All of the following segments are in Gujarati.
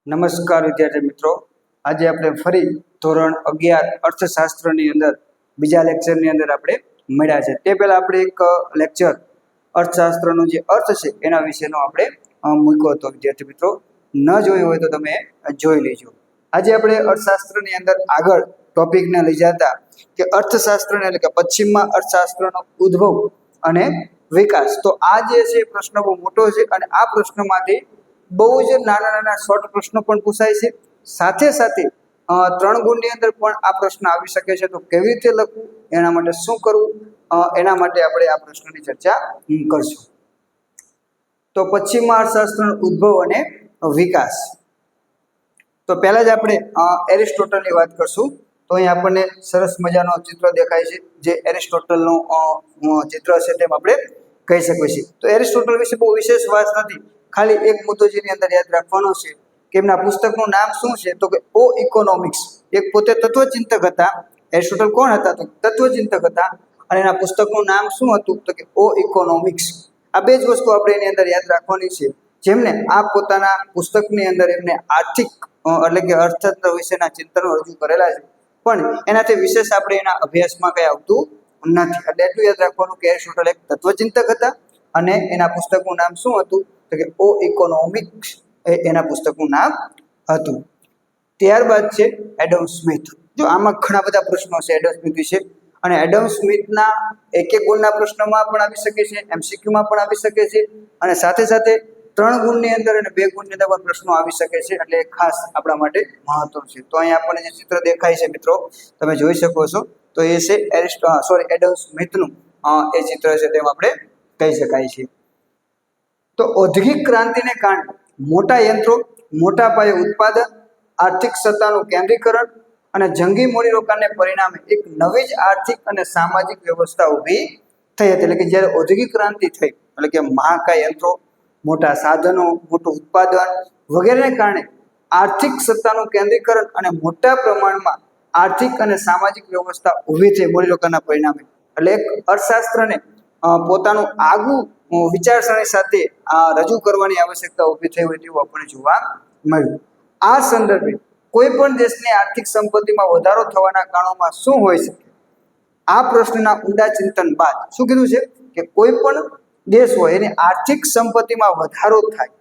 નમસ્કાર વિદ્યાર્થી મિત્રો, આજે આપણે ફરી ધોરણ 11 અર્થશાસ્ત્રની અંદર બીજા લેક્ચરની અંદર આપણે મળ્યા છે. તે પહેલા આપણે એક લેક્ચર અર્થશાસ્ત્રનો જે અર્થ છે એના વિશેનો આપણે મૂક્યો હતો. વિદ્યાર્થી મિત્રો, ન જોયું હોય તો તમે જોઈ લેજો. આજે આપણે અર્થશાસ્ત્રની અંદર આગળ ટોપિકને લઈ જતા કે અર્થશાસ્ત્રને એટલે કે પશ્ચિમમાં અર્થશાસ્ત્રનો ઉદ્ભવ અને વિકાસ. તો આ જે છે પ્રશ્ન બહુ મોટો છે અને આ પ્રશ્નમાંથી બહુ જ નાના નાના શોર્ટ પ્રશ્નો પણ પૂછાય છે. સાથે સાથે 3 ગુણની અંદર પણ આ પ્રશ્ન આવી શકે છે. તો કેવી રીતે લખવું, એના માટે શું કરવું, એના માટે આપણે આ પ્રશ્નની ચર્ચા કરશું. તો પશ્ચિમમાં અર્થશાસ્ત્રનો ઉદ્ભવ અને વિકાસ. તો પહેલા જ આપણે એરિસ્ટોટલની વાત કરશું. તો અહીં આપણને સરસ મજાનો ચિત્ર દેખાય છે, જે એરિસ્ટોટલનું ચિત્ર છે તેમ આપણે કહી શકીએ છીએ. તો એરિસ્ટોટલ વિશે બહુ વિશેષ વાત નથી, ખાલી એક મુદ્દો જેની અંદર યાદ રાખવાનો છે કે એમના પુસ્તકનું નામ શું છે, તો કે ઓ ઇકોનોમિક્સ. એક પોતે તત્વચિંતક હતા. એરિસ્ટોટલ કોણ હતા? તો તત્વચિંતક હતા. અને એના પુસ્તકનું નામ શું હતું? તો કે ઓ ઇકોનોમિક્સ. આ બે જ વસ્તુ આપણે એની અંદર યાદ રાખવાની છે. જેમને આ પોતાના પુસ્તકની અંદર એમને આર્થિક એટલે કે અર્થતંત્ર વિશેના ચિંતનો રજૂ કરેલા છે, પણ એનાથી વિશેષ આપણે એના અભ્યાસમાં કંઈ આવતું નથી. એટલે એટલું યાદ રાખવાનું કે એરિસ્ટોટલ એક તત્વચિંતક હતા અને એના પુસ્તકનું નામ શું હતું? તો કે ઓ ઇકોનોમિક્સ એના પુસ્તકનું નામ હતું. ત્યારબાદ છે એડમ સ્મિથ. જો આમાં ઘણા બધા પ્રશ્નો છે એડમ સ્મિથ વિશે, અને એડમ સ્મિથના એક ગુણના પ્રશ્નોમાં પણ આવી શકે છે, એમસીક્યુમાં પણ આવી શકે છે, અને સાથે સાથે 3 ગુણની અંદર અને 2 ગુણની અંદર પણ પ્રશ્નો આવી શકે છે. એટલે ખાસ આપણા માટે મહત્વ છે. તો અહીંયા આપણને જે ચિત્ર દેખાય છે મિત્રો, તમે જોઈ શકો છો. તો એ છે એડમ સ્મિથનું એ ચિત્ર છે તેમ આપણે કહી શકાય છે. તો ઔદ્યોગિક ક્રાંતિને કારણે મોટા યંત્રો, મોટા પાયે ઉત્પાદન, આર્થિક સત્તાનું કેન્દ્રીકરણ અને જંગી મૂડીરોકાણને પરિણામે એક નવી જ આર્થિક અને સામાજિક વ્યવસ્થા ઊભી થઈ હતી. એટલે કે જ્યારે ઔદ્યોગિક ક્રાંતિ થઈ, એટલે કે મહાકાય યંત્રો, મોટા સાધનો, મોટું ઉત્પાદન વગેરેને કારણે આર્થિક સત્તાનું કેન્દ્રીકરણ અને મોટા પ્રમાણમાં આર્થિક અને સામાજિક વ્યવસ્થા ઊભી થઈ મૂડીરોકાણના પરિણામે. એટલે એક અર્થશાસ્ત્રને પોતાનું આગવું વિચારસરણી સાથે રજૂ કરવાની આવશ્યકતા ઊભી થઈ હોય તેવું આપણને જોવા મળ્યું. આ સંદર્ભે કોઈ પણ દેશની આર્થિક સંપત્તિમાં વધારો થવાના કારણોમાં શું હોઈ શકે? આ પ્રશ્નના ઊંડા ચિંતન બાદ શું કીધું છે કે કોઈ પણ દેશ હોય એની આર્થિક સંપત્તિમાં વધારો થાય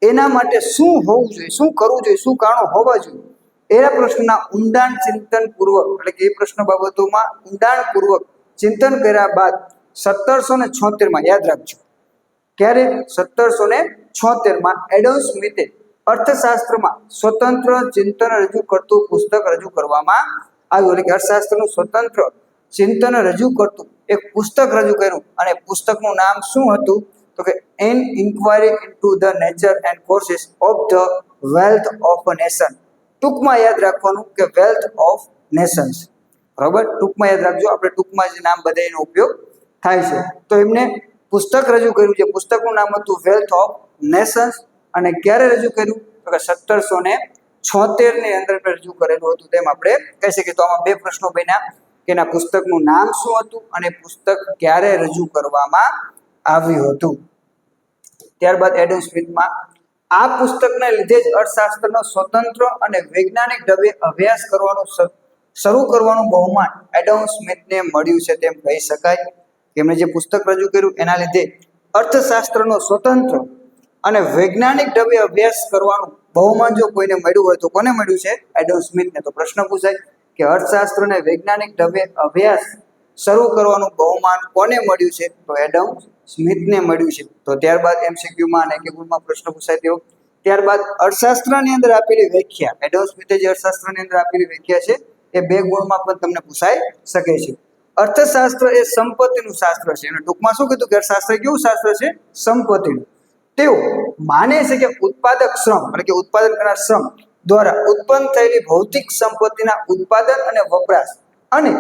એના માટે શું હોવું જોઈએ, શું કરવું જોઈએ, શું કારણો હોવા જોઈએ, એના પ્રશ્નના ઊંડાણ ચિંતન પૂર્વક, એટલે કે એ પ્રશ્ન બાબતોમાં ઊંડાણપૂર્વક ચિંતન કર્યા બાદ 1776માં, યાદ રાખજો, ક્યારે? 1776માં એડમ સ્મિથે અર્થશાસ્ત્રમાં સ્વતંત્ર ચિંતન રજૂ કરતું પુસ્તક રજૂ કરવામાં આવ્યું. એટલે કે અર્થશાસ્ત્રનું સ્વતંત્ર ચિંતન રજૂ કરતું એક પુસ્તક રજૂ કર્યું, અને પુસ્તકનું નામ શું હતું? તો કે an inquiry into the nature and causes of the wealth of a nation. ટૂંકમાં યાદ રાખવાનું કે વેલ્થ ઓફ નેશન્સ. બરાબર, ટૂંકમાં યાદ રાખજો. આપણે ટૂંકમાં જે નામ બધા એનો ઉપયોગ થાય છે. તો એમને પુસ્તક રજૂ કર્યું છે. પુસ્તકનું નામ હતું વેલ્થ ઓફ નેશન્સ. અને ક્યારે રજૂ કર્યું? તો કે 1776ની અંદર રજૂ કરેલું હતું તેમ આપણે કહી શકીએ. તો આમાં 2 પ્રશ્નો બન્યા કે એના પુસ્તકનું નામ શું હતું અને પુસ્તક ક્યારે રજૂ કરવામાં આવ્યું હતું. ત્યારબાદ એડમ સ્મિથમાં આ પુસ્તકને લીધે જ અર્થશાસ્ત્રનો સ્વતંત્ર અને વૈજ્ઞાનિક ઢબે અભ્યાસ કરવાનું શરૂ કરવાનું બહુમાન એડમ સ્મિથને મળ્યું છે તેમ કહી શકાય. એમણે જે પુસ્તક રજૂ કર્યું એના લીધે અર્થશાસ્ત્રનો સ્વતંત્ર અને વૈજ્ઞાનિક ઢબે અભ્યાસ કરવાનું બહુમાન જો કોઈને મળ્યું હોય તો કોને મળ્યું છે? એડમ સ્મિથને. તો પ્રશ્ન પૂછાય કે અર્થશાસ્ત્રને વૈજ્ઞાનિક ઢબે અભ્યાસ શરૂ કરવાનું બહુમાન કોને મળ્યું છે? તો એડમ સ્મિથને મળ્યું છે. તો ત્યારબાદ એમસીક્યુમાં અને ગુણમાં પ્રશ્ન પૂછાય તેવો. ત્યારબાદ અર્થશાસ્ત્રની અંદર આપેલી વ્યાખ્યા, એડમ સ્મિથે જે અર્થશાસ્ત્રની અંદર આપેલી વ્યાખ્યા છે એ 2 ગુણમાં પણ તમને પૂછાઈ શકે છે. અર્થશાસ્ત્ર એ સંપત્તિનું શાસ્ત્ર છે. અને ટૂંકમાં શું કીધું કે અર્થશાસ્ત્ર કેવું શાસ્ત્ર છે? સંપત્તિનું. તેઓ માને છે કે ઉત્પાદક શ્રમ, એટલે કે ઉત્પાદન કરનાર શ્રમ દ્વારા ઉત્પન્ન થયેલી ભૌતિક સંપત્તિના ઉત્પાદન અને વપરાશ અને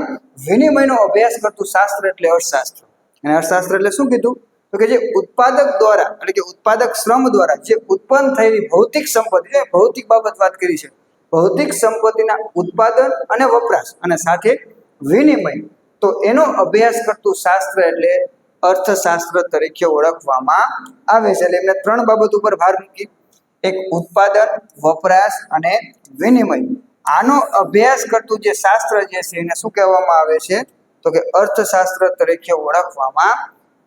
વિનિમયનો અભ્યાસ કરતું શાસ્ત્ર એટલે અર્થશાસ્ત્ર. અને અર્થશાસ્ત્ર એટલે શું કીધું? તો કે જે ઉત્પાદક દ્વારા, એટલે કે ઉત્પાદક શ્રમ દ્વારા જે ઉત્પન્ન થયેલી ભૌતિક સંપત્તિ, જે ભૌતિક બાબત વાત કરી છે, ભૌતિક સંપત્તિના ઉત્પાદન અને વપરાશ અને સાથે વિનિમય, તો એનો અભ્યાસ કરતું શાસ્ત્ર એટલે અર્થશાસ્ત્ર તરીકે ઓળખવામાં આવે છે. એટલે એમને 3 બાબત ઉપર ભાર મૂકી એક ઉત્પાદન, વપરાશ અને વિનિમય, આનો અભ્યાસ કરતું જે શાસ્ત્ર જે છે એને શું કહેવામાં આવે છે? તો કે અર્થશાસ્ત્ર તરીકે ઓળખવામાં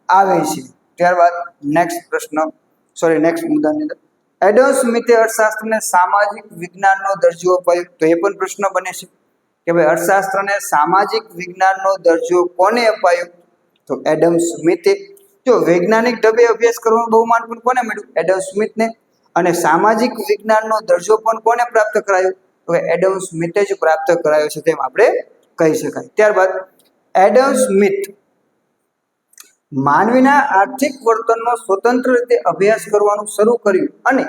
આવે છે. ત્યારબાદ નેક્સ્ટ મુદ્દાની અંદર એડમ સ્મિથે અર્થશાસ્ત્રને સામાજિક વિજ્ઞાનનો દરજ્જો અપાયો. તો એ પણ પ્રશ્ન બને છે કે ભાઈ અર્થશાસ્ત્રને સામાજિક વિજ્ઞાનનો દરજ્જો કોને અપાયો? તો એડમ સ્મિથે. જો વૈજ્ઞાનિક ઢબે અભ્યાસ કરવાનું બહુમાન પણ કોને મળ્યું? એડમ સ્મિથને. અને સામાજિક વિજ્ઞાનનો દરજ્જો પણ કોને પ્રાપ્ત કરાયો? તો એડમ સ્મિથે જ પ્રાપ્ત કરાયો છે તેમ આપણે કહી શકાય. ત્યારબાદ એડમ સ્મિથ માનવીના આર્થિક વર્તનનો સ્વતંત્ર રીતે અભ્યાસ કરવાનું શરૂ કર્યું અને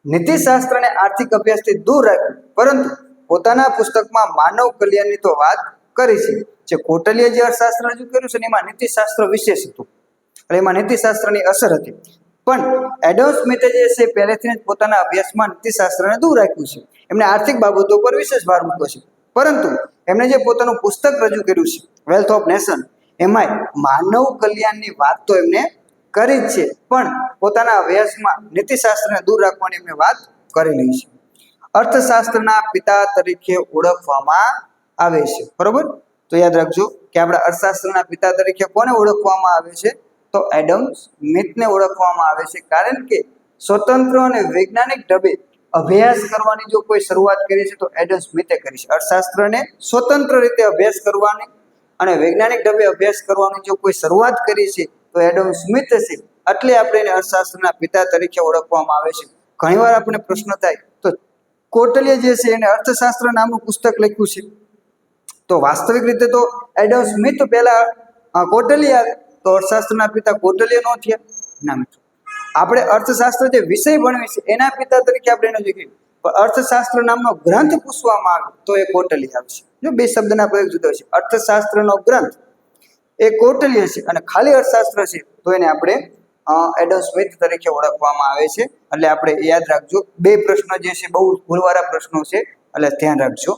નીતિશાસ્ત્રને આર્થિક અભ્યાસથી દૂર રાખ્યું, પરંતુ પોતાના પુસ્તકમાં માનવ કલ્યાણની તો વાત કરી છે. જે કૌટિલ્ય જે અર્થશાસ્ત્ર રજૂ કર્યું છે એમાં નીતિશાસ્ત્ર વિશેષ હતું, એટલે એમાં નીતિશાસ્ત્રની અસર હતી. પણ એડમ સ્મિથે જે છે પહેલેથી જ પોતાના અભ્યાસમાં નીતિશાસ્ત્રને દૂર રાખ્યું છે. એમણે આર્થિક બાબતો પર વિશેષ ભાર મૂક્યો છે, પરંતુ એમણે જે પોતાનું પુસ્તક રજૂ કર્યું છે વેલ્થ ઓફ નેશન, એમાંય માનવ કલ્યાણની વાત તો એમને કરી જ છે, પણ પોતાના અભ્યાસમાં નીતિશાસ્ત્રને દૂર રાખવાની એમને વાત કરેલી છે. અર્થશાસ્ત્રના પિતા તરીકે ઓળખવામાં આવે છે. બરોબર, તો યાદ રાખજો કે આપણા અર્થશાસ્ત્રના પિતા તરીકે કોને ઓળખવામાં આવે છે? તો એડમ સ્મિથને ઓળખવામાં આવે છે, કારણ કે સ્વતંત્ર અને વૈજ્ઞાનિક ઢબે અભ્યાસ કરવાની જો કોઈ શરૂઆત કરી છે તો એડમ સ્મિથે કરી છે. અર્થશાસ્ત્રને સ્વતંત્ર રીતે અભ્યાસ કરવાની અને વૈજ્ઞાનિક ઢબે અભ્યાસ કરવાની જો કોઈ શરૂઆત કરી છે તો એડમ સ્મિથ છે, એટલે આપણે એને અર્થશાસ્ત્રના પિતા તરીકે ઓળખવામાં આવે છે. ઘણીવાર આપણે પ્રશ્ન થાય તો કૌટિલ્ય જે છે એને અર્થશાસ્ત્ર નામનું પુસ્તક લખ્યું છે, તો વાસ્તવિક રીતે તો એડમ સ્મિથ પહેલા કૌટિલ્ય, તો અર્થશાસ્ત્રના પિતા કૌટિલ્ય ન થયા? ના મિત્રો, આપણે અર્થશાસ્ત્ર જે વિષય ભણવી છે એના પિતા તરીકે આપણે એને જોઈશું. પણ અર્થશાસ્ત્ર નામનો ગ્રંથ પૂછવામાં આવે તો એ કૌટિલ્ય આવશે. જો બે શબ્દના પ્રયોગ જુદા છે. અર્થશાસ્ત્રનો ગ્રંથ એ કૌટિલ્ય છે અને ખાલી અર્થશાસ્ત્ર છે તો એને આપણે એડમ સ્મિથ તરીકે ઓળખવામાં આવે છે. એટલે આપણે યાદ રાખજો, બે પ્રશ્નો જે છે બહુ ભૂલવાળા પ્રશ્નો છે, એટલે ધ્યાન રાખજો.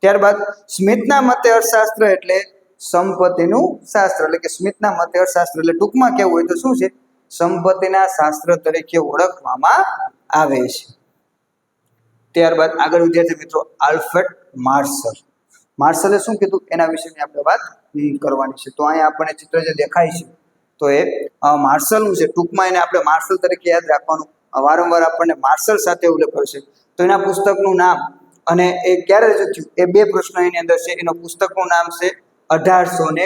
ત્યારબાદ સ્મિથના મતે અર્થશાસ્ત્ર એટલે સંપત્તિનું શાસ્ત્ર, એટલે કે સ્મિથના મતે અર્થશાસ્ત્ર એટલે ટૂંકમાં કહેવું હોય તો શું છે? સંપત્તિના શાસ્ત્ર તરીકે ઓળખવામાં આવે છે. ત્યારબાદ આગળ વિદ્યાર્થી મિત્રો આલ્ફ્રેડ માર્શલે શું કીધું એના વિશેની આપણે વાત કરવાની છે. તો અહીંયા આપણને ચિત્ર જે દેખાય છે તો એ માર્શલનું છે. ટૂંકમાં એને આપણે માર્શલ તરીકે યાદ રાખવાનું, વારંવાર આપણને માર્શલ સાથે ઉલ્લેખ કરશે. તો એના પુસ્તકનું નામ અને એ ક્યારે રજૂ થયું એ બે પ્રશ્નો એની અંદર છે. એનું પુસ્તકનું નામ છે 1890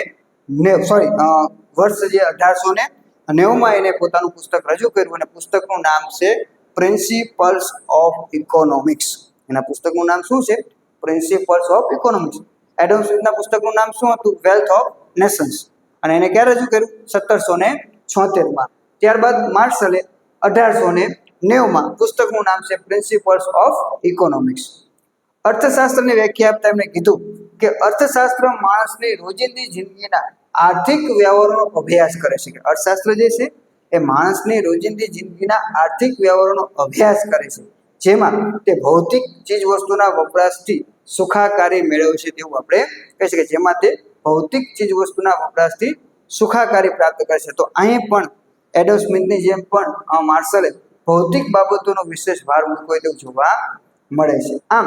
એને પોતાનું પુસ્તક રજૂ કર્યું અને પુસ્તકનું નામ છે પ્રિન્સિપલ્સ ઓફ ઇકોનોમિક્સ. એના પુસ્તકનું નામ શું છે? Principles of economics. એડમ સ્મિથના પુસ્તકનું નામ શું હતું? Wealth of Nations. અને એને ક્યારે રજૂ કર્યું? 1776માં. ત્યારબાદ માર્શલે 1890માં પુસ્તકનું નામ છે પ્રિન્સિપલ્સ ઓફ ઇકોનોમિક્સ. અર્થશાસ્ત્રની વ્યાખ્યા આપતા એમણે કીધું કે અર્થશાસ્ત્ર માણસની રોજિંદી જિંદગીના આર્થિક વ્યવહારોનો અભ્યાસ કરે છે. કે અર્થશાસ્ત્ર જે છે એ માણસની રોજિંદી જિંદગીના આર્થિક વ્યવહારોનો અભ્યાસ કરે છે, જેમાં તે ભૌતિક ચીજ વસ્તુના વપરાશથી સુખાકારી મેળવે છે તેવું આપણે કહી શકીએ. જેમાં તે ભૌતિક ચીજ વસ્તુના વપરાશથી સુખાકારી પ્રાપ્ત કરે છે. તો અહીં પણ એડમ સ્મિથની જેમ પણ માર્શલે ભૌતિક બાબતોનો વિશેષ ભાર મૂક્યો તેવું જોવા મળે છે. આમ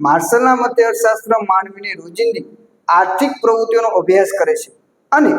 માર્શલના મતે અર્થશાસ્ત્ર માનવીની રોજિંદી આર્થિક પ્રવૃત્તિઓનો અભ્યાસ કરે છે અને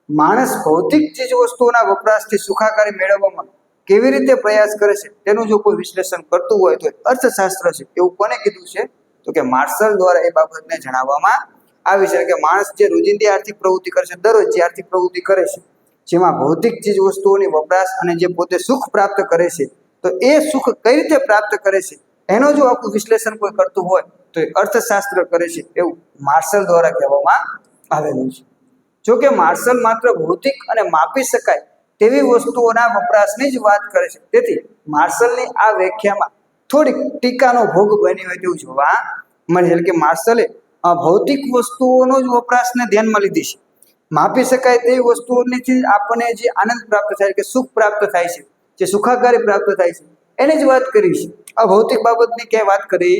માણસ ભૌતિક ચીજ વસ્તુઓના વપરાશથી સુખાકારી મેળવવામાં કેવી રીતે પ્રયાસ કરે છે તેનું જો કોઈ વિશ્લેષણ કરતું હોય તો અર્થશાસ્ત્ર છે. એવું કોને કીધું છે? તો કે માર્શલ દ્વારા એ બાબતને જણાવવામાં આવી છે કે માણસ જે રોજિંદી આર્થિક પ્રવૃત્તિ કરે છે, દરરોજ જે આર્થિક પ્રવૃત્તિ કરે છે, જેમાં ભૌતિક ચીજ વસ્તુઓની વપરાશ અને જે પોતે સુખ પ્રાપ્ત કરે છે, તો એ સુખ કઈ રીતે પ્રાપ્ત કરે છે એનો જો આખું વિશ્લેષણ કોઈ કરતું હોય તો એ અર્થશાસ્ત્ર કરે છે એવું માર્શલ દ્વારા કહેવામાં આવેલું છે. જો કે માર્શલ માત્ર ભૌતિક અને માપી શકાય તેવી વસ્તુઓના વપરાશની જ વાત કરે છે, તેથી માર્શલની આ વ્યાખ્યામાં થોડીક ટીકાનો ભોગ બની હોય તેવું જોવા મળે છે. એટલે કે માર્શલે ભૌતિક વસ્તુઓનો જ વપરાશને ધ્યાનમાં લીધી છે. માપી શકાય તેવી વસ્તુઓથી આપણને જે આનંદ પ્રાપ્ત થાય, કે સુખ પ્રાપ્ત થાય છે, જે સુખાકારી પ્રાપ્ત થાય છે એની જ વાત કરી છે. આ ભૌતિક બાબતની ક્યાંય વાત કરી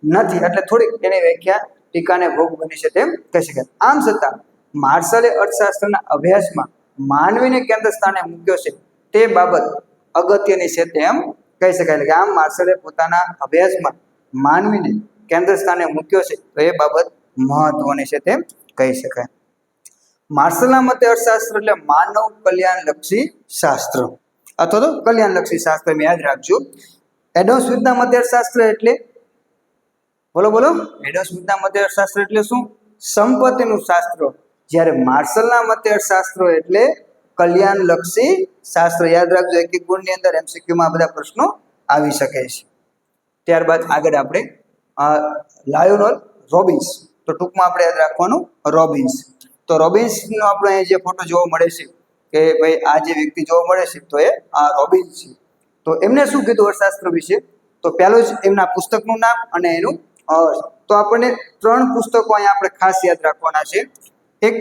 નથી, એટલે થોડીક એની વ્યાખ્યા ટીકાને ભોગ બની છે તેમ કહી શકાય. આમ છતાં માર્શલે અર્થશાસ્ત્રના અભ્યાસમાં માનવીને કેન્દ્ર સ્થાને મૂક્યો છે તે બાબત અગત્યની છે તેમ કહી શકાય. એટલે કે આમ માર્શલે પોતાના અભ્યાસમાં માનવીને કેન્દ્ર સ્થાને મૂક્યો છે, તો એ બાબત મહત્વની છે તેમ કહી શકાય. માર્શલના મતે અર્થશાસ્ત્ર એટલે માનવ કલ્યાણલક્ષી શાસ્ત્ર અથવા તો કલ્યાણલક્ષી શાસ્ત્ર, યાદ રાખજો. એડમ સ્મિથના મતે અર્થશાસ્ત્ર એટલે બોલો એડમ સ્મિથના મતે અર્થશાસ્ત્ર એટલે શું? સંપત્તિનું શાસ્ત્ર. જ્યારે માર્શલના મતે અર્થશાસ્ત્ર એટલે કલ્યાણલક્ષી શાસ્ત્ર. યાદ રાખજો, એક એક ગુણની અંદર એમસીક્યુમાં આ બધા પ્રશ્નો આવી શકે છે. ત્યારબાદ આગળ આપણે લાયોનલ રોબિન્સ, તો ટૂંકમાં આપણે યાદ રાખવાનું રોબિન્સ. તો રોબિન્સનો આપણે અહીં જે ફોટો જોવા મળે છે કે ભાઈ આ જે વ્યક્તિ જોવા મળે છે તો એ આ રોબિન્સ છે. તો એમને શું કીધું અર્થશાસ્ત્ર વિશે? તો પહેલું જ એમના પુસ્તકનું નામ અને એનું અર્થ. તો આપણને 3 પુસ્તકો અહીંયા આપણે ખાસ યાદ રાખવાના છે. એક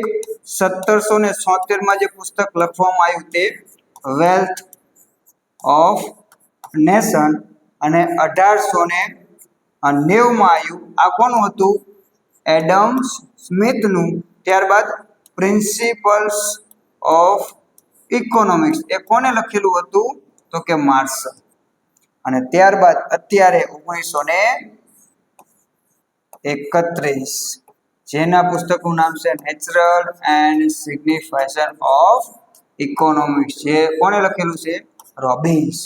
1776માં જે પુસ્તક લખવામાં આવ્યું તે વેલ્થ ઓફ નેશન, અને 1890માં આવ્યું, આ કોનું હતું? એડમ સ્મિથનું. ત્યારબાદ પ્રિન્સિપલ્સ ઓફ ઇકોનોમિક્સ, એ કોને લખેલું હતું? તો કે માર્શલ. અને ત્યારબાદ અત્યારે 1931 જેના પુસ્તકનું નામ છે natural and signification of economics, જે કોને લખેલું છે? રોબિન્સ.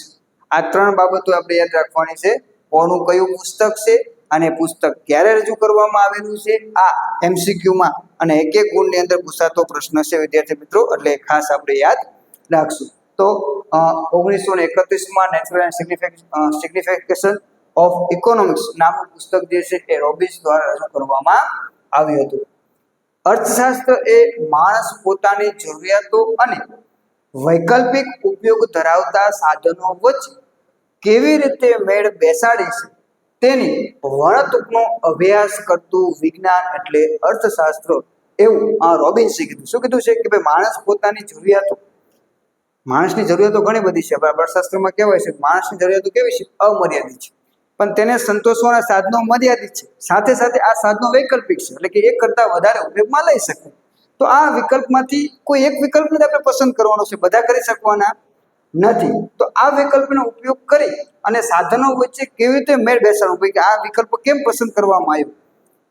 આ 3 બાબતો આપણે યાદ રાખવાની છે. કોનું કયું પુસ્તક છે અને પુસ્તક ક્યારે રજૂ કરવામાં આવેલું છે, આ એમસીક્યુમાં અને એક એક ગુણની અંદર પૂછાતો પ્રશ્ન છે વિદ્યાર્થી મિત્રો, એટલે ખાસ આપણે યાદ રાખશું. તો 1931માં natural and signification of economics નામનું પુસ્તક જે છે એ રોબિન્સ દ્વારા રજૂ કરવામાં આવ્યું હતું. અર્થશાસ્ત્ર એ માણસ પોતાની જરૂરિયાતો અને વૈકલ્પિક ઉપયોગ ધરાવતા સાધનો વચ્ચે કેવી રીતે મેળ બેસાડે છે તેની વર્ણતુકનો અભ્યાસ કરતું વિજ્ઞાન એટલે અર્થશાસ્ત્ર, એવું આ રોબિન્સે કીધું. શું કીધું છે કે ભાઈ માણસ પોતાની જરૂરિયાતો, માણસની જરૂરિયાતો ઘણી બધી છે. અર્થશાસ્ત્રમાં કહેવાય છે માણસની જરૂરિયાતો કેવી છે? અમર્યાદિત છે, પણ તેને સંતોષવાના સાધનો મર્યાદિત છે. સાથે સાથે આ સાધનો વૈકલ્પિક છે, એટલે કે એક કરતાં વધારે ઉપયોગમાં લઈ શકે. તો આ વિકલ્પમાંથી કોઈ એક વિકલ્પને આપણે પસંદ કરવાનો છે, બધા કરી શકવાના નથી. તો આ વિકલ્પનો ઉપયોગ કરી અને સાધનો વચ્ચે કેવી રીતે મેળ બેસાડવો, કે આ વિકલ્પ કેમ પસંદ કરવામાં આવ્યો,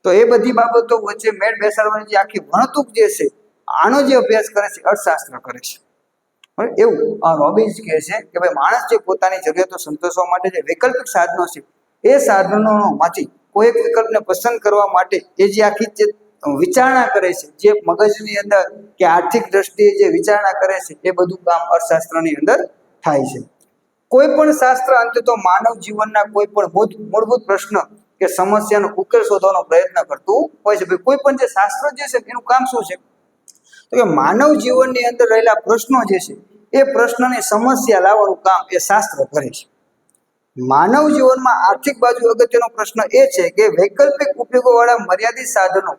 તો એ બધી બાબતો વચ્ચે મેળ બેસાડવાની જે આખી વર્ણતુક જે છે, આનો જે અભ્યાસ કરે છે અર્થશાસ્ત્ર કરે છે. એવું આ રોબિન્સ કહે છે કે ભાઈ માણસ જે પોતાની જરૂરિયાતો સંતોષવા માટે જે વૈકલ્પિક સાધનો છે, એ સાધનોમાંથી કોઈ એક વિકલ્પને પસંદ કરવા માટે એ જે આખી જે વિચારણા કરે છે, જે મગજની અંદર કે આર્થિક દ્રષ્ટિએ જે વિચારણા કરે છે, એ બધું કામ અર્થશાસ્ત્રની અંદર થાય છે. કોઈ પણ શાસ્ત્ર અંતે તો માનવ જીવનના કોઈ પણ મૂળભૂત પ્રશ્ન કે સમસ્યાનો ઉકેલ શોધવાનો પ્રયત્ન કરતું હોય છે. કોઈ પણ જે શાસ્ત્ર જે છે એનું કામ શું છે? તો કે માનવ જીવનની અંદર રહેલા પ્રશ્નો જે છે એ પ્રશ્નની સમસ્યા લાવવાનું કામ એ શાસ્ત્ર કરે છે. માનવ જીવનમાં આર્થિક બાજુ અગત્યનો પ્રશ્ન એ છે કે વૈકલ્પિક ઉપયોગોવાળા મર્યાદિત સાધનો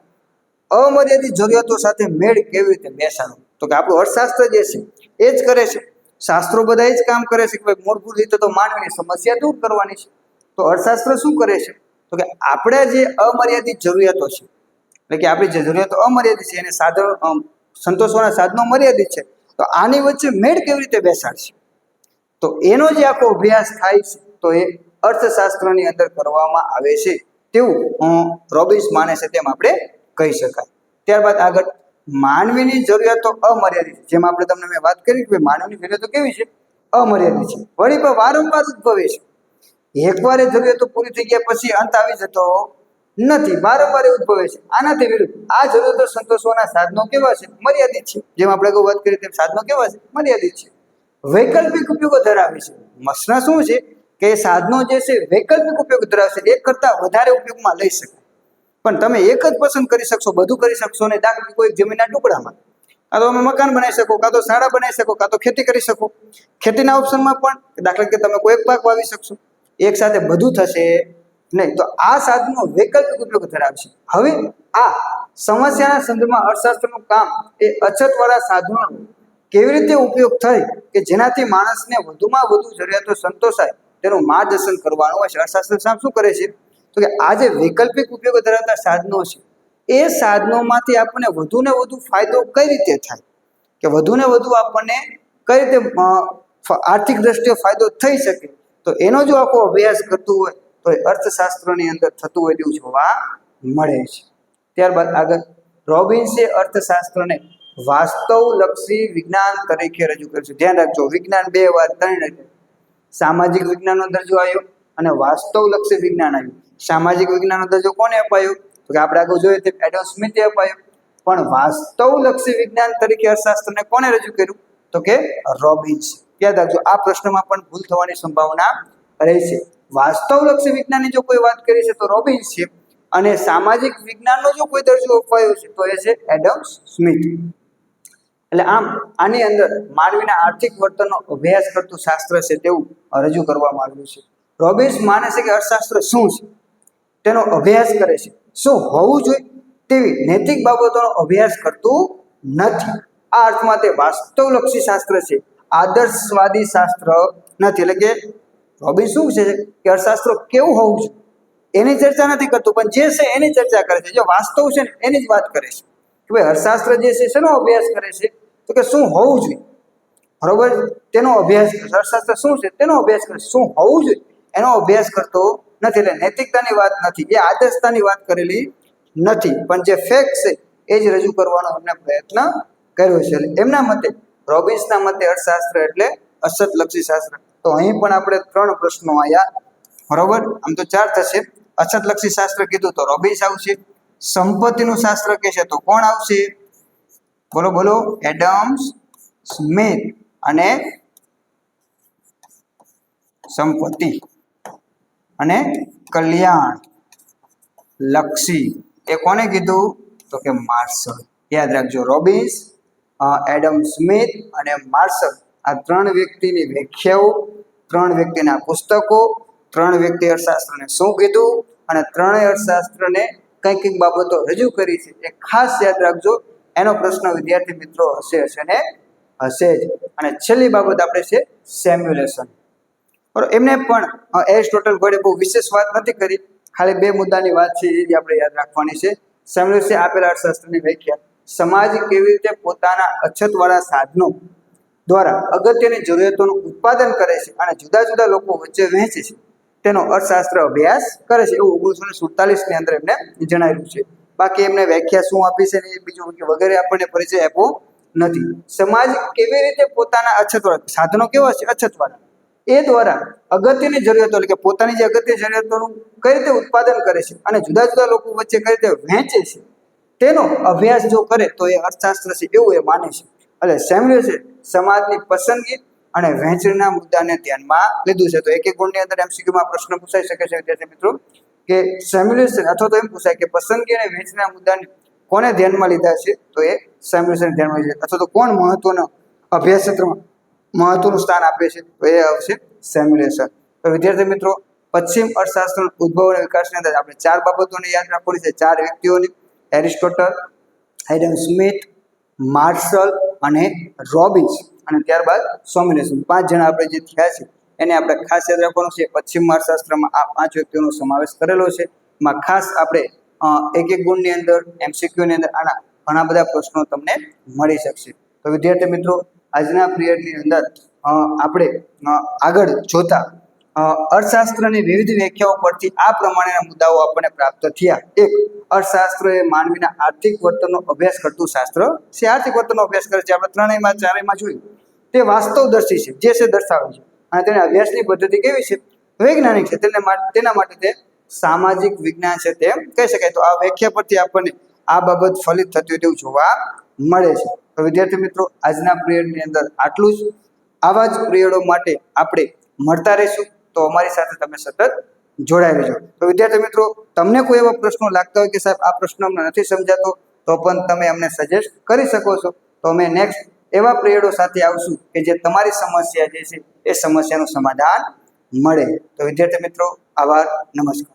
અમર્યાદિત જરૂરિયાતો સાથે મેળ કેવી રીતે બેસાડવો. તો કે આપણું અર્થશાસ્ત્ર જે છે એ જ કરે છે. શાસ્ત્રો બધા જ કામ કરે છે કે ભાઈ મૂળભૂત રીતે તો માનવીની સમસ્યા દૂર કરવાની છે. તો અર્થશાસ્ત્ર શું કરે છે? તો કે આપણે જે અમર્યાદિત જરૂરિયાતો છે, એટલે કે આપણી જે જરૂરિયાતો અમર્યાદિત છે એને સાધનો સંતોષવાના સાધનો મર્યાદિત છે, તો આની વચ્ચે મેળ કેવી રીતે બેસાડશે, તો એનો જે આખો અભ્યાસ થાય છે તો એ અર્થશાસ્ત્રની અંદર કરવામાં આવે છે, તેવું રોબિન્સ માને છે તેમ આપણે કહી શકાય. ત્યારબાદ આગળ માનવીની જરૂરિયાતો અમર્યાદિત, જેમ આપણે તમને મેં વાત કરી કે માનવીની જરૂરિયાતો કેવી છે? અમર્યાદિત છે. વળી પણ વારંવાર ઉદ્ભવે છે. એકવાર એ જરૂરિયાતો પૂરી થઈ ગયા પછી અંત આવી જતો નથી, વારંવાર ઉદ્ભવે છે. આનાથી વિરુદ્ધ આ જરૂરિયાતો સંતોષવાના સાધનો કેવા છે? મર્યાદિત છે. જેમ આપણે અગાઉ વાત કરી તેમ સાધનો કેવા છે? મર્યાદિત છે. વૈકલ્પિક ઉપયોગો ધરાવે છે. મસના શું છે કે સાધનો જે છે વૈકલ્પિક ઉપયોગ ધરાવશે, એક કરતાં વધારે ઉપયોગમાં લઈ શકાય. પણ તમે એક જ પસંદ કરી શકશો, બધું કરી શકશો ને. દાખલા કોઈ જમીનના ટુકડામાં કાં તો તમે મકાન બનાવી શકો, કાં તો શાળા બનાવી શકો, કાં તો ખેતી કરી શકો. ખેતીના ઓપ્શનમાં પણ દાખલા કે તમે કોઈ એક પાક વાવી શકશો, એક સાથે બધું થશે નહીં. તો આ સાધનો વૈકલ્પિક ઉપયોગ ધરાવશે. હવે આ સમસ્યાના સંદર્ભમાં અર્થશાસ્ત્રનું કામ એ અછતવાળા સાધનોનો કેવી રીતે ઉપયોગ થાય કે જેનાથી માણસને વધુમાં વધુ જરૂરિયાતો સંતોષાય તેનું માર્ગદર્શન કરવાનું હોય છે. અર્થશાસ્ત્ર શું કરે છે? તો કે આ જે વૈકલ્પિક ઉપયોગ ધરાવતા સાધનો છે એ સાધનોમાંથી આપણને વધુને વધુ ફાયદો કઈ રીતે થાય, કે વધુને વધુ આપણને કઈ રીતે આર્થિક દ્રષ્ટિએ ફાયદો થઈ શકે, તો એનો જો આખો અભ્યાસ કરતું હોય તો એ અર્થશાસ્ત્રની અંદર થતું હોય તેવું જોવા મળે છે. ત્યારબાદ આગળ રોબિન્સે અર્થશાસ્ત્રને વાસ્તવલક્ષી વિજ્ઞાન તરીકે રજૂ કર્યું છે. ધ્યાન રાખજો, વિજ્ઞાન 2 વાર 3 એટલે સામાજિક વિજ્ઞાનનો દરજ્જો આવ્યો અને વાસ્તવલક્ષી વિજ્ઞાન આવ્યું. સામાજિક વિજ્ઞાનનો દરજ્જો કોને અપાયો? તો કે આપણે આગળ જોઈએ તેમ એડમ સ્મિથે અપાયો. પણ વાસ્તવલક્ષી વિજ્ઞાન તરીકે અર્થશાસ્ત્રને કોને રજૂ કર્યું? તો કે રોબિન્સ. યાદ રાખજો, આ પ્રશ્નમાં પણ ભૂલ થવાની સંભાવના રહેશે. વાસ્તવલક્ષી વિજ્ઞાનની જો કોઈ વાત કરી છે તો રોબિન્સ છે, અને સામાજિક વિજ્ઞાનનો જો કોઈ દરજ્જો અપાયો છે તો એ છે એડમ સ્મિથ. એટલે આમ આની અંદર માનવીના આર્થિક વર્તનનો અભ્યાસ કરતું શાસ્ત્ર છે તેવું રજૂ કરવામાં આવ્યું છે. રોબિન્સ માને છે કે અર્થશાસ્ત્ર શું છે તેનો અભ્યાસ કરે છે, શું હોવું જોઈએ તેવી નૈતિક બાબતોનો અભ્યાસ કરતું નથી. આ અર્થમાં તે વાસ્તવલક્ષી શાસ્ત્ર છે, આદર્શવાદી શાસ્ત્ર નથી. એટલે કે રોબિન્સ શું છે કે અર્થશાસ્ત્ર કેવું હોવું જોઈએ એની ચર્ચા નથી કરતું, પણ જે છે એની ચર્ચા કરે છે. જે વાસ્તવ છે ને એની જ વાત કરે છે કે ભાઈ અર્થશાસ્ત્ર જે છે શેનો અભ્યાસ કરે છે? તો કે શું હોવું જોઈએ, બરોબર, તેનો અભ્યાસ કરે. અર્થશાસ્ત્ર શું છે તેનો અભ્યાસ કરે, શું હોવું જોઈએ એનો અભ્યાસ કરતો નથી. એટલે નૈતિકતાની વાત નથી, એ આદર્શતાની વાત કરેલી નથી, પણ જે ફેક્ટ છે એ જ રજૂ કરવાનો એમને પ્રયત્ન કર્યો છે. એમના મતે, રોબિન્સના મતે અર્થશાસ્ત્ર એટલે અસતલક્ષી શાસ્ત્ર. તો અહીં પણ આપણે 3 પ્રશ્નો આવ્યા, બરોબર. આમ તો 4 થશે. અસતલક્ષી શાસ્ત્ર કીધું તો રોબિન્સ આવશે. સંપત્તિનું શાસ્ત્ર કહે છે તો કોણ આવશે? બોલો બોલો. Adam Smith. અને સંપત્તિ અને કલ્યાણ લક્ષી એ કોને કીધું? તો કે માર્શલ. યાદ રાખજો, રોબિન્સ, એડમ સ્મિથ અને માર્શલ, આ 3 વ્યક્તિની વ્યાખ્યાઓ, 3 વ્યક્તિના પુસ્તકો, 3 વ્યક્તિ અર્થશાસ્ત્રને શું કીધું અને 3 અર્થશાસ્ત્રને કઈ કઈ બાબતો રજૂ કરી છે એ ખાસ યાદ રાખજો. એનો પ્રશ્ન વિદ્યાર્થી મિત્રો હશે ને હશે જ. અને છેલ્લી બાબત આપણે છે સેમ્યુલેશન. બરોબર, એમને પણ એરિસ્ટોટલ ગોળે બહુ વિશેષ વાત નથી કરી, ખાલી 2 મુદ્દાની વાત છે એ જ આપણે યાદ રાખવાની છે. સેમ્યુલેશન આપેલા અર્થશાસ્ત્રની વ્યાખ્યા: સમાજ કેવી રીતે પોતાના અછતવાળા સાધનો દ્વારા અગત્યની જરૂરિયાતોનું ઉત્પાદન કરે છે અને જુદા જુદા લોકો વચ્ચે વહેંચે છે તેનો અર્થશાસ્ત્ર અભ્યાસ કરે છે, એવું 1947ની અંદર એમને જણાવ્યું છે. બાકી એમને વ્યાખ્યા શું આપી છે ને એ બીજું વગેરે આપણને પરિચય આપ્યો નથી. સમાજ કેવી રીતે પોતાના અછતવાળા સાધનો કેવા છે? અછતવાળા. એ દ્વારા અગત્યની જરૂરિયાતો, એટલે કે પોતાની જે અગત્યની જરૂરિયાતોનું કઈ રીતે ઉત્પાદન કરે છે અને જુદા જુદા લોકો વચ્ચે કઈ રીતે વહેંચે છે તેનો અભ્યાસ જો કરે તો એ અર્થશાસ્ત્ર છે એવું એ માને છે. એટલે સેમ્યુલેશન સમાજની પસંદગી અને વહેંચણીના મુદ્દાને ધ્યાનમાં લીધું છે. તો એક ગુણની અંદર એમસીક્યુમાં પ્રશ્ન પૂછાઈ શકે છે વિદ્યાર્થી મિત્રો કે સેમ્યુલેશન, અથવા તો એમ પૂછાય કે પસંદગી અને વહેંચણીના મુદ્દાને કોને ધ્યાનમાં લીધા છે? તો એ સેમ્યુલેશન ધ્યાનમાં લીધા, અથવા તો કોણ મહત્વનો અભ્યાસ ક્ષેત્રમાં મહત્વનું સ્થાન આપે છે? તો એ આવશે સેમ્યુલેશન. તો વિદ્યાર્થી મિત્રો, પશ્ચિમ અર્થશાસ્ત્રનો ઉદ્ભવ અને વિકાસની અંદર આપણે 4 બાબતોને યાદ રાખવાની છે. 4 વ્યક્તિઓની: એરિસ્ટોટલ, એડમ સ્મિથ, માર્શલ અને રોબિન્સ, અને ત્યારબાદ સેમ્યુલેશન. 5 જણા આપણે જે થયા છે એને આપણે ખાસ યાદ રાખવાનું છે. પશ્ચિમ અર્થશાસ્ત્રમાં આ 5 વ્યક્તિઓનો સમાવેશ કરેલો છે. એમાં ખાસ આપણે એક ગુણની અંદર એમસીક્યુની અંદર આના ઘણા બધા પ્રશ્નો તમને મળી શકશે. તો વિદ્યાર્થી મિત્રો, આજના પિરિયડની અંદર આપણે આગળ જોતા અર્થશાસ્ત્રની વિવિધ વ્યાખ્યાઓ પરથી આ પ્રમાણેના મુદ્દાઓ આપણને પ્રાપ્ત થયા. 1, અર્થશાસ્ત્ર એ માનવીના આર્થિક વર્તનનો અભ્યાસ કરતું શાસ્ત્ર છે. આર્થિક વર્તનનો અભ્યાસ કરે છે. આપણે 3માં 4માં જોયું તે વાસ્તવદર્શી છે, જે છે દર્શાવે છે, અને તેના અભ્યાસની પદ્ધતિ કેવી છે? વૈજ્ઞાનિક છે. તેના માટે તે સામાજિક વિજ્ઞાન છે તેમ કહી શકાય. તો આ વ્યાખ્યા પરથી આપણને આ બાબત ફલિત થતી હોય તેવું જોવા મળે છે. તો વિદ્યાર્થી મિત્રો, આજના પિરિયડની અંદર આટલું જ. આવા જ પિરિયડો માટે આપણે મળતા રહીશું, તો અમારી સાથે તમે સતત જોડાઈ રહેજો. તો વિદ્યાર્થી મિત્રો, તમને કોઈ એવા પ્રશ્નો લાગતા હોય કે સાહેબ આ પ્રશ્ન અમને નથી સમજાતો, તો પણ તમે અમને સજેસ્ટ કરી શકો છો. તો અમે નેક્સ્ટ એવા પિરિયડો સાથે આવશું કે જે તમારી સમસ્યા જે છે એ સમસ્યાનું સમાધાન મળે. તો વિદ્યાર્થી મિત્રો, આભાર, નમસ્કાર.